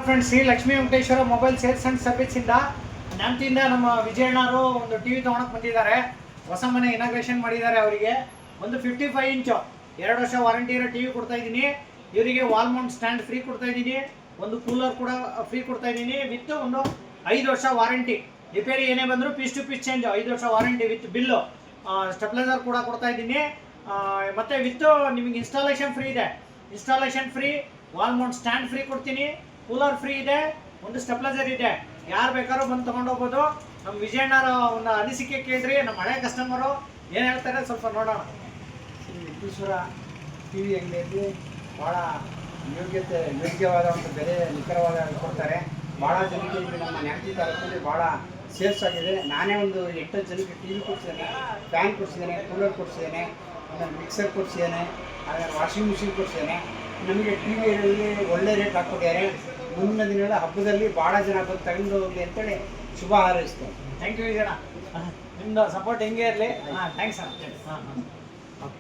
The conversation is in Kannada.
Friends, Shri Lakshmi Venkateshwara mobile sales and service ಇಂದ ನ್ಯಾಮ್ತಿಯಿಂದ ನಮ್ಮ ವಿಜಯಣ್ಣವರು ಒಂದು ಟಿವಿ ತಗೊಳಕ್ ಬಂದಿದ್ದಾರೆ. ಹೊಸ ಮನೆ ಇನಾಗ್ರೇಷನ್ ಮಾಡಿದ್ದಾರೆ. ಅವರಿಗೆ ಒಂದು 55 ಇಂಚು 2 ವರ್ಷ ವಾರಂಟಿ ಇರೋ ಟಿವಿ ಕೊಡ್ತಾ ಇದ್ದೀನಿ. ಇವರಿಗೆ ವಾಲ್ ಮೌಂಟ್ ಸ್ಟ್ಯಾಂಡ್ ಫ್ರೀ ಕೊಡ್ತಾ ಇದ್ದೀನಿ. ಒಂದು ಕೂಲರ್ ಕೂಡ ಫ್ರೀ ಕೊಡ್ತಾ ಇದ್ದೀನಿ ವಿತ್ ಒಂದು 5 ವರ್ಷ ವಾರಂಟಿ. ರಿಪೇರಿ ಏನೇ ಬಂದರೂ ಪೀಸ್ ಟು ಪೀಸ್ ಚೇಂಜ್ 5 ವರ್ಷ ವಾರಂಟಿ ವಿತ್ ಬಿಲ್ಲು. ಸ್ಟೆಪ್ಲೈಸರ್ ಕೂಡ ಕೊಡ್ತಾ ಇದ್ದೀನಿ. ಮತ್ತು ವಿತ್ ನಿಮಗೆ ಇನ್ಸ್ಟಾಲೇಷನ್ ಫ್ರೀ ಇದೆ. Installation free, wall Mount stand free ಕೊಡ್ತೀನಿ, ಕೂಲರ್ ಫ್ರೀ ಇದೆ, ಒಂದು ಸ್ಟೆಪ್ಲೈಸರ್ ಇದೆ. ಯಾರು ಬೇಕಾದ್ರೂ ಬಂದು ತೊಗೊಂಡೋಗ್ಬೋದು. ನಮ್ಮ ವಿಜಯಣ್ಣರ ಒಂದು ಅನಿಸಿಕೆ ಕೇಳಿದ್ರಿ. ನಮ್ಮ ಹಳೆ ಕಸ್ಟಮರು ಏನು ಹೇಳ್ತಾರೆ ಸ್ವಲ್ಪ ನೋಡೋಣ. ವೆಂಕಟೇಶ್ವರ ಟಿ ವಿ ಅಂಗಡಿಯಲ್ಲಿ ಭಾಳ ಯೋಗ್ಯವಾದ ಒಂದು ಬೆಲೆ ನಿಖರವಾದ ಕೊಡ್ತಾರೆ. ಭಾಳ ಜನಕ್ಕೆ ಇಲ್ಲಿ ನಮ್ಮ ನ್ಯಾಮತಿ ತಾಲೂಕಲ್ಲಿ ಭಾಳ ಸೇಲ್ಸ್ ಆಗಿದೆ. ನಾನೇ ಒಂದು 8 ಜನಕ್ಕೆ ಟಿ ವಿ ಕೊಡ್ಸಿದ್ದೇನೆ, ಫ್ಯಾನ್ ಕೊಡಿಸಿದ್ದೇನೆ, ಕೂಲರ್ ಕೊಡಿಸಿದ್ದೇನೆ, ಆಮೇಲೆ ಮಿಕ್ಸರ್ ಕೊಡಿಸಿದ್ದೇನೆ, ಆಮೇಲೆ ವಾಷಿಂಗ್ ಮಿಷಿನ್ ಕೊಡಿಸಿದ್ದೇನೆ. ನಮಗೆ ಟಿ ವಿಯಲ್ಲಿ ಒಳ್ಳೆ ರೇಟ್ ಹಾಕ್ಕೊಟ್ಟಿದ್ದಾರೆ. ಮುಂದಿನ ದಿನಗಳ ಹಬ್ಬದಲ್ಲಿ ಭಾಳ ಜನ ಬಂದು ತಗೊಂಡು ಹೋಗಲಿ ಅಂತೇಳಿ ಶುಭ ಹಾರೈಸ್ತೇನೆ. ಥ್ಯಾಂಕ್ ಯು ವಿಜಯಣ್ಣ, ನಿಮ್ಮದು ಸಪೋರ್ಟ್ ಹೆಂಗೆ ಇರಲಿ. ಥ್ಯಾಂಕ್ಸ್ ಅಣ್ಣ.